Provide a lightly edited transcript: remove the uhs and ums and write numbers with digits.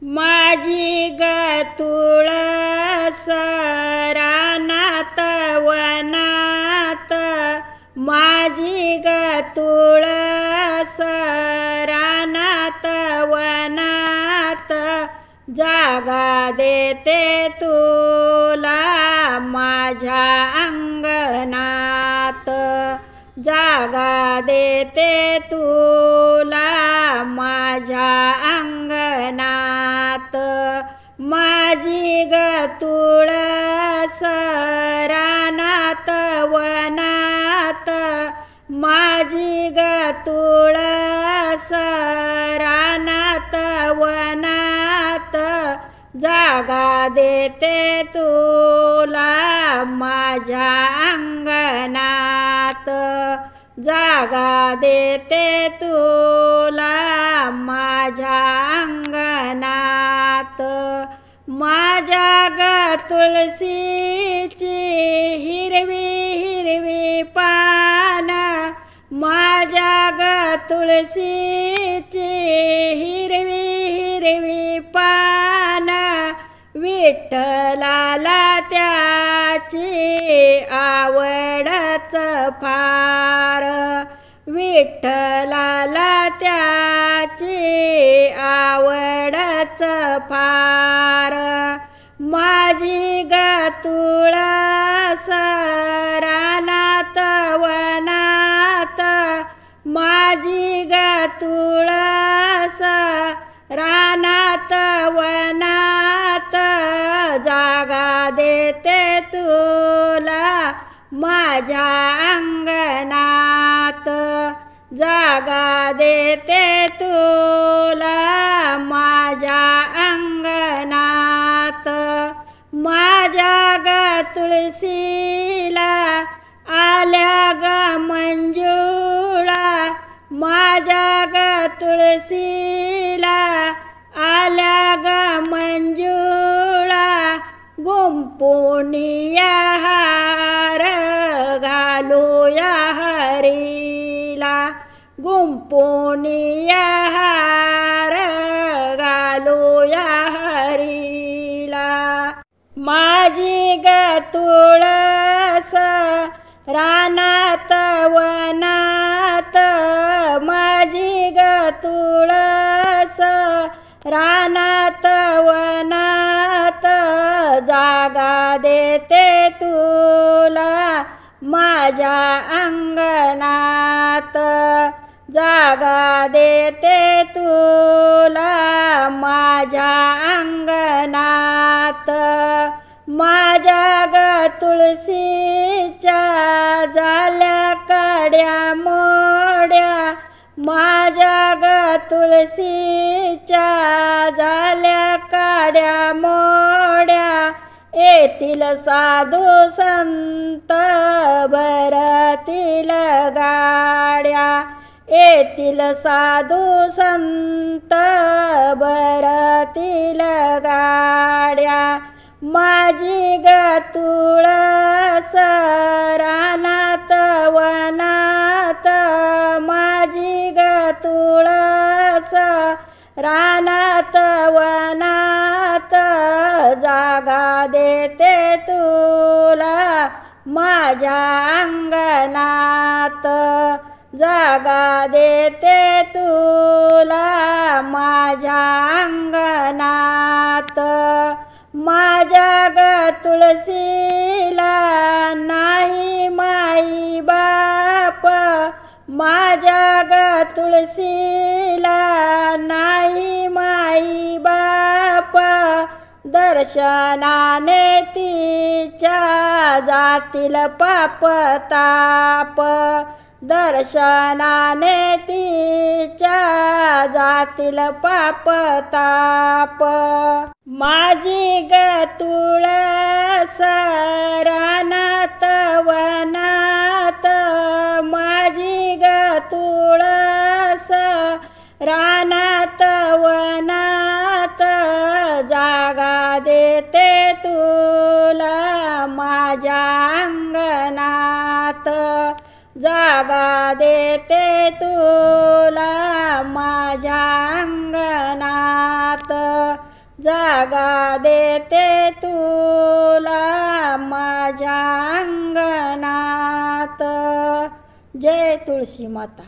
माझी ग तुळस रानात वनात, माझी ग तुळस रानात वनात, जागा देते तुला माझ्या अंगणात, जागा देते तुला माझ्या अंगणात। माझी ग तुळस रानात वनात, माझी ग तुळस रानात वनात, जागा देते तुला माझ्या अंगणात, जागा देते तुला माझ्या अंगणात। माझ्या ग तुळशीची हिरवी हिरवी पान, माझ्या ग तुळशीची हिरवी हिरवी पान, विठ्ठलाला त्याची आवडच फार, विठ्ठलाला त्याची आवडच फार। माझी ग तुळस रानात वनात, माझी ग तुळस रानात वनात, जागा देते तुला माझ्या अंगणात, जागा देते तुला माझ्या अंगणात। माझ्या ग तुळशीला आल्या ग मंजुळा, माझ्या ग तुळशीला आल्या ग मंजुळा, गुंपुनिया हार घालूया हरीला, गुंपुनिया हार घालूया हरीला। माझी ग तुळस रानात वनात, माझी ग तुळस रानात वनात, जागा देते तुला माझ्या अंगणात, जागा देते तुला माझ्या अंगणात। माझ्या ग तुळशीच्या झाल्या काड्या मोड्या, माझ्या ग तुळशीच्या झाल्या काड्या मोड्या, येतील साधू संत भरतील गाड्या, येतील साधू संत भरतील गाड्या। माझी ग तुळस रानात वनात, माझी ग तुळस रानात वनात, जागा देते तुला माझ्या अंगणात, जागा देते तुला माझ्या अंगणात। माझ्या ग तुळशीला नाही माई बाप, माझ्या ग तुळशीला नाही माई बाप, दर्शनाने तिच्या जातील पाप ताप, दर्शनाने तिच्या जातील पाप ताप। माझी ग तुळस रानात वनात, माझी ग तुळस रानात वनात, जागा देते तुला माझ्या अंगणात, जागा देते तुला माझ्या अंगणात। जागा देते तुला माझ्या अंगणात. जय तुळशी माता.